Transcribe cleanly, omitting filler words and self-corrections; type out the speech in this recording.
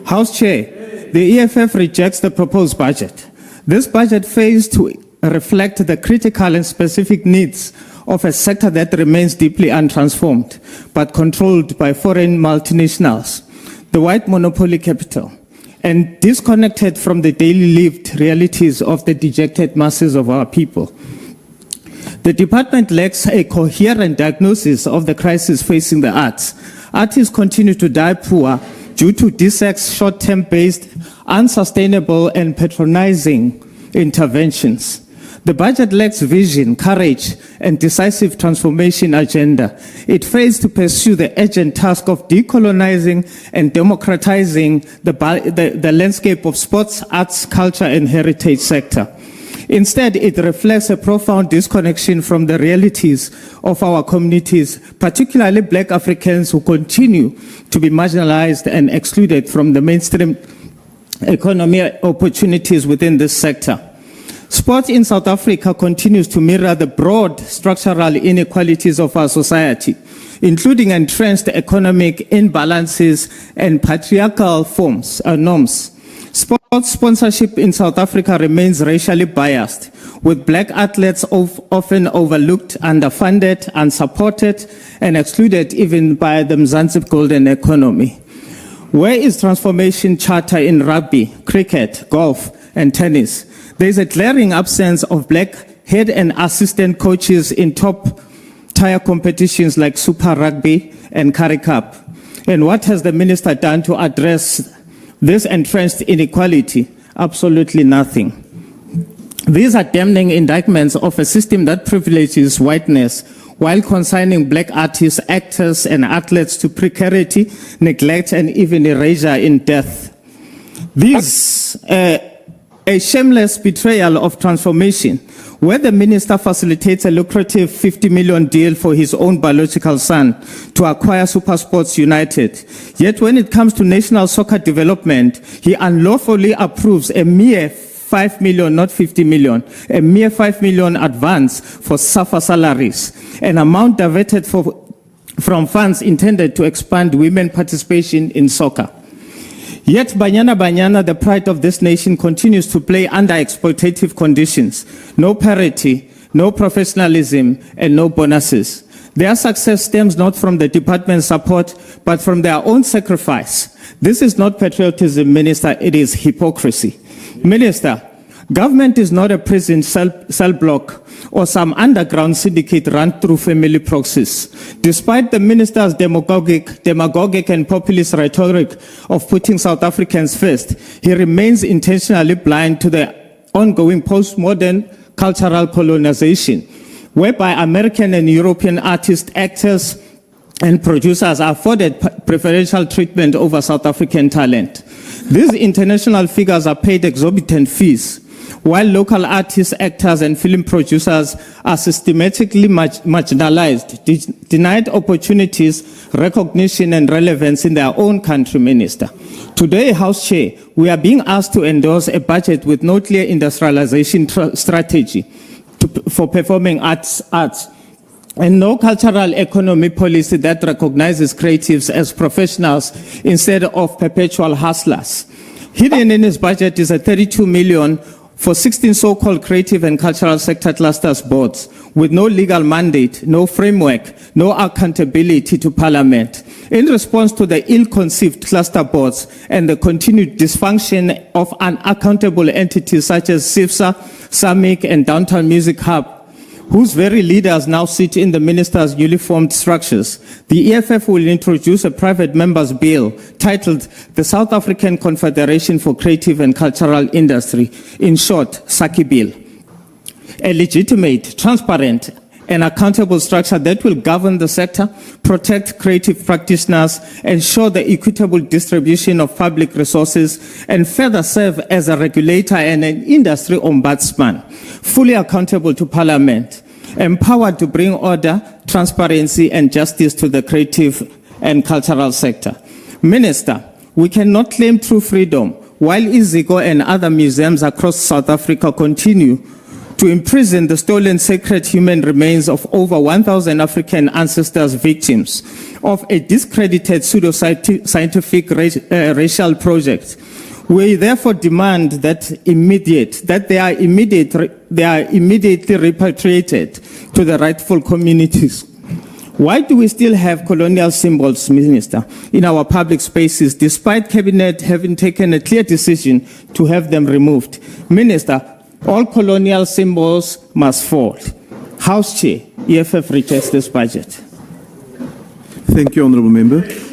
House Chair, the EFF rejects the proposed budget. This budget fails to reflect the critical and specific needs of a sector that remains deeply untransformed, but controlled by foreign multinationals, the white monopoly capital, and disconnected from the daily lived realities of the dejected masses of our people. The department lacks a coherent diagnosis of the crisis facing the arts. Artists continue to die poor due to DSEC's short-term based, unsustainable and patronizing interventions. The budget lacks vision, courage, and decisive transformation agenda. It fails to pursue the urgent task of decolonizing and democratizing the landscape of sports, arts, culture, and heritage sector. Instead, it reflects a profound disconnection from the realities of our communities, particularly Black Africans who continue to be marginalized and excluded from the mainstream economy opportunities within this sector. Sport in South Africa continues to mirror the broad structural inequalities of our society, including entrenched economic imbalances and patriarchal norms. Sports sponsorship in South Africa remains racially biased, with Black athletes often overlooked, underfunded, unsupported, and excluded even by the Mzansi golden economy. Where is transformation charter in rugby, cricket, golf, and tennis? There is a glaring absence of Black head and assistant coaches in top-tier competitions like Super Rugby and Currie Cup. And what has the minister done to address this entrenched inequality? Absolutely nothing. These are damning indictments of a system that privileges whiteness while consigning Black artists, actors, and athletes to precarity, neglect, and even erasure in death. This a shameless betrayal of transformation, where the minister facilitates a lucrative 50 million deal for his own biological son to acquire Super Sports United. Yet when it comes to national soccer development, he unlawfully approves a mere 5 million, not 50 million, a mere 5 million advance for SAFA salaries, an amount diverted from funds intended to expand women participation in soccer. Yet Banyana, the pride of this nation, continues to play under exploitative conditions. No parity, no professionalism, and no bonuses. Their success stems not from the department's support, but from their own sacrifice. This is not patriotism, Minister, it is hypocrisy. Minister, government is not a prison cell block or some underground syndicate run through family proxies. Despite the minister's demagogic and populist rhetoric of putting South Africans first, he remains intentionally blind to the ongoing postmodern cultural colonization, whereby American and European artists, actors, and producers are afforded preferential treatment over South African talent. These international figures are paid exorbitant fees, while local artists, actors, and film producers are systematically marginalized, denied opportunities, recognition, and relevance in their own country, Minister. Today, House Chair, we are being asked to endorse a budget with no clear industrialization strategy for performing arts, and no cultural economy policy that recognizes creatives as professionals instead of perpetual hustlers. Hidden in his budget is a 32 million for 16 so-called creative and cultural sector clusters boards with no legal mandate, no framework, no accountability to Parliament. In response to the ill-conceived cluster boards and the continued dysfunction of unaccountable entities such as SIFSA, SAMIC, and Downtown Music Hub, whose very leaders now sit in the minister's newly formed structures, the EFF will introduce a private members' bill titled the South African Confederation for Creative and Cultural Industry, in short, SACI Bill. A legitimate, transparent, and accountable structure that will govern the sector, protect creative practitioners, ensure the equitable distribution of public resources, and further serve as a regulator and an industry ombudsman, fully accountable to Parliament, empowered to bring order, transparency, and justice to the creative and cultural sector. Minister, we cannot claim true freedom while Iziko and other museums across South Africa continue to imprison the stolen sacred human remains of over 1,000 African ancestors victims of a discredited pseudo-scientific racial project. We therefore demand that they are immediately repatriated to the rightful communities. Why do we still have colonial symbols, Minister, in our public spaces, despite Cabinet having taken a clear decision to have them removed? Minister, all colonial symbols must fall. House Chair, EFF rejects this budget. Thank you, Honourable Member.